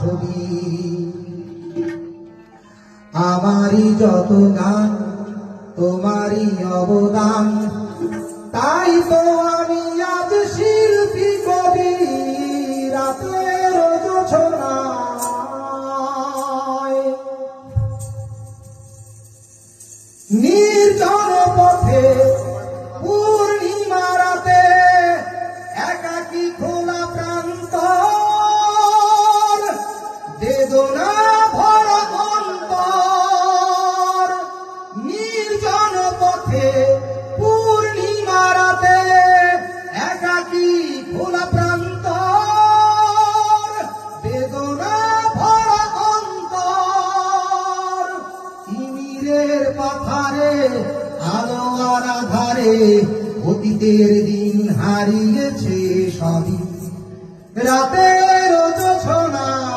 ছবি। আমারই যত গান তোমারই অবদান, তাই তো আমি আজ শিল্পী কবি। রাতের জোছনায় নির্জন পথে পূর্ণিমা রাতে একাকী খোলা প্রান্তর, বেদনা ভরা অন্তর। নির্জন পথে পূর্ণিমা রাতে একাকী খোলা প্রান্তর, বেদনা ভরা অন্তর। তিমিরের পাথারে আলো আর আধারে অতীতের দিন হারিয়েছে সবই। রাতের জোছনায়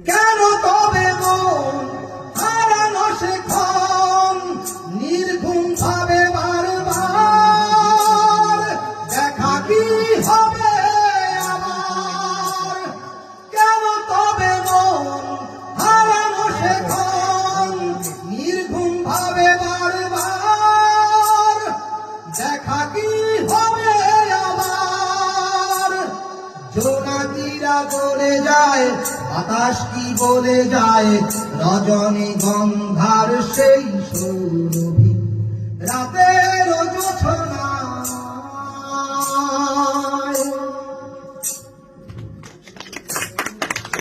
কেন তবে মন হারানো সেক্ষণ নির্ঘুম ভাবে বারবার? দেখা কি হবে আবার? কেন তবে মন হারানো সেক্ষণ নির্ঘুম ভাবে বারবার? দেখা কি হবে আবার? জোনাকিরা চলে যায়, বাতাস কি বলে যায়, রজনী গন্ধার সেই সুর।